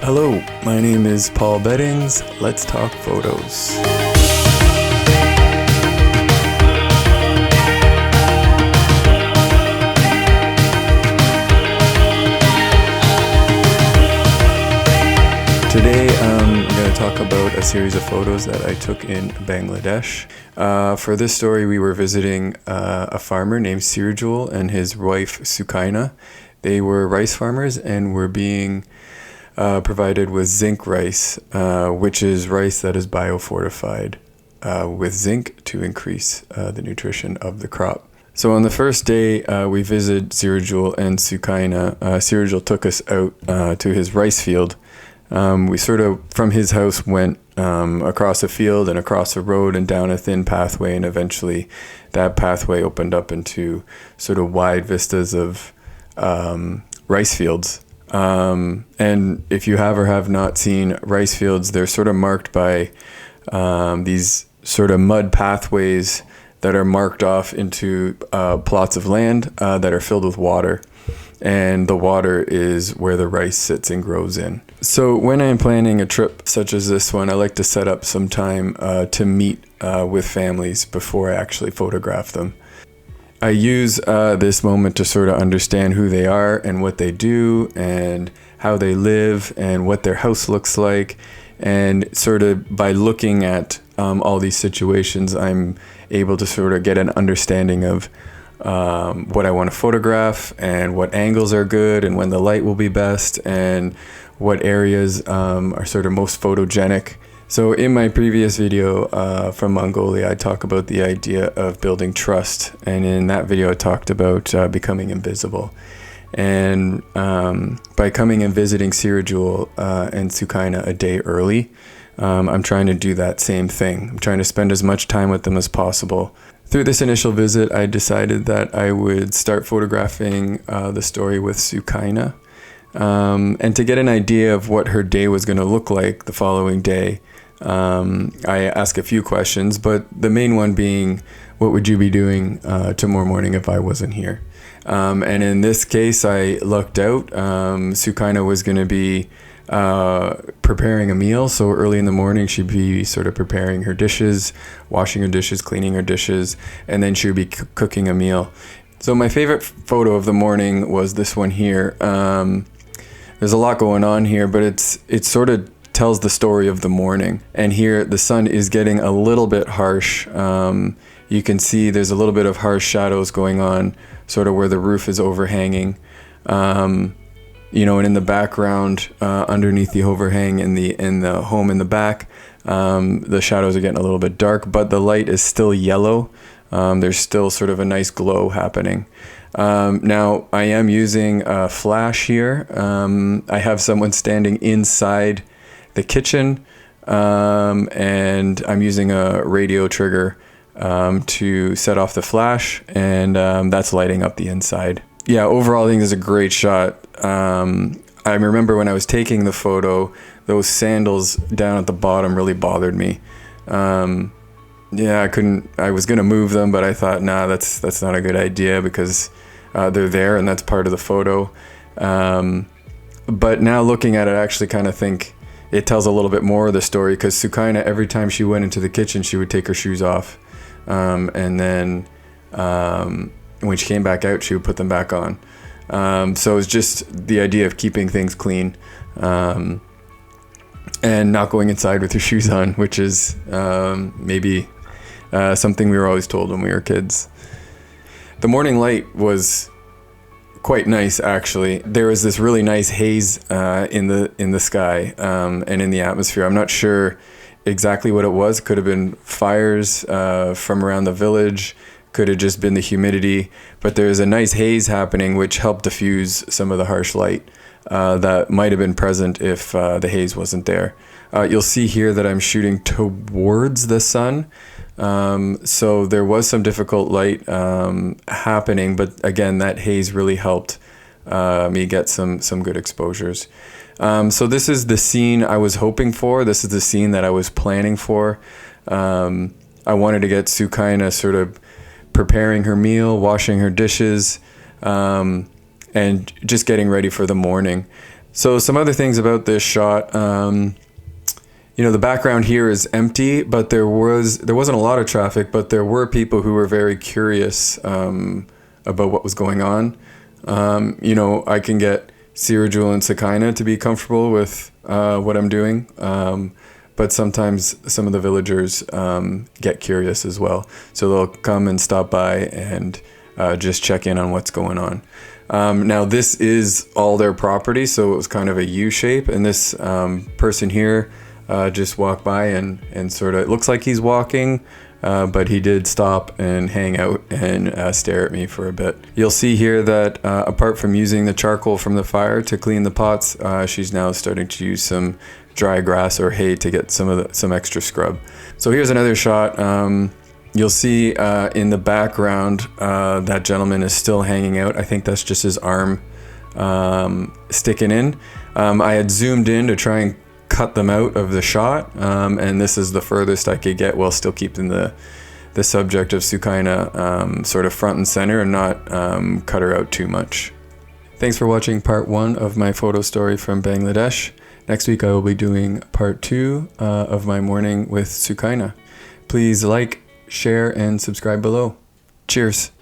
Hello, my name is Paul Beddings. Let's talk photos. Today I'm going to talk about a series of photos that I took in Bangladesh. For this story we were visiting a farmer named Sirajul and his wife Sukhina. They were rice farmers and were being provided with zinc rice, which is rice that is biofortified with zinc to increase the nutrition of the crop. So on the first day, we visited Sirajul and Sukhina. Sirajul took us out to his rice field. We sort of, from his house, went across a field and across a road and down a thin pathway, and eventually that pathway opened up into sort of wide vistas of rice fields. And if you have or have not seen rice fields, they're sort of marked by these sort of mud pathways that are marked off into plots of land that are filled with water. And the water is where the rice sits and grows in. So when I'm planning a trip such as this one, I like to set up some time to meet with families before I actually photograph them. I use this moment to sort of understand who they are and what they do and how they live and what their house looks like. And sort of by looking at all these situations, I'm able to sort of get an understanding of what I want to photograph and what angles are good and when the light will be best and what areas are sort of most photogenic. So in my previous video from Mongolia, I talk about the idea of building trust. And in that video, I talked about becoming invisible. And by coming and visiting Sirajul and Sukhina a day early, I'm trying to do that same thing. I'm trying to spend as much time with them as possible. Through this initial visit, I decided that I would start photographing the story with Sukhina. And to get an idea of what her day was going to look like the following day, I ask a few questions, but the main one being, what would you be doing tomorrow morning if I wasn't here? And in this case, I lucked out. Sukhina was going to be preparing a meal. So early in the morning, she'd be sort of preparing her dishes, washing her dishes, cleaning her dishes, and then she would be cooking a meal. So my favorite photo of the morning was this one here. There's a lot going on here, but it sort of tells the story of the morning. And here the sun is getting a little bit harsh. You can see there's a little bit of harsh shadows going on, sort of where the roof is overhanging. And in the background, underneath the overhang in the home in the back, the shadows are getting a little bit dark, but the light is still yellow. There's still sort of a nice glow happening. Now I am using a flash here. I have someone standing inside the kitchen, and I'm using a radio trigger to set off the flash, and that's lighting up the inside. Yeah, overall I think this is a great shot. I remember when I was taking the photo, those sandals down at the bottom really bothered me. I was gonna move them, but I thought, nah, that's not a good idea because they're there and that's part of the photo. But now looking at it, I actually kind of think it tells a little bit more of the story, because Sukhina, every time she went into the kitchen, she would take her shoes off. And then when she came back out, she would put them back on. So it's just the idea of keeping things clean and not going inside with your shoes on, which is maybe something we were always told when we were kids. The morning light was quite nice, actually. There was this really nice haze in the sky and in the atmosphere. I'm not sure exactly what it was. Could have been fires from around the village. Could have just been the humidity. But there's a nice haze happening, which helped diffuse some of the harsh light that might have been present if the haze wasn't there. You'll see here that I'm shooting towards the sun. So there was some difficult light happening, but again, that haze really helped me get some good exposures. So this is the scene I was hoping for. This is the scene that I was planning for. I wanted to get Sukhina sort of preparing her meal, washing her dishes, and just getting ready for the morning. So some other things about this shot. The background here is empty, but there wasn't a lot of traffic, but there were people who were very curious about what was going on. I can get Sirajul and Sukhina to be comfortable with what I'm doing, but sometimes some of the villagers get curious as well. So they'll come and stop by and just check in on what's going on. Now this is all their property, so it was kind of a U shape, and this person here just walked by and sort of, it looks like he's walking, but he did stop and hang out and stare at me for a bit. You'll see here that apart from using the charcoal from the fire to clean the pots, she's now starting to use some dry grass or hay to get some extra scrub. So here's another shot. You'll see in the background that gentleman is still hanging out. I think that's just his arm sticking in. I had zoomed in to try and cut them out of the shot, and this is the furthest I could get while still keeping the subject of Sukhina sort of front and center and not cut her out too much. Thanks for watching part 1 of my photo story from Bangladesh. Next week I will be doing part 2 of my morning with Sukhina. Please like, share, and subscribe below. Cheers.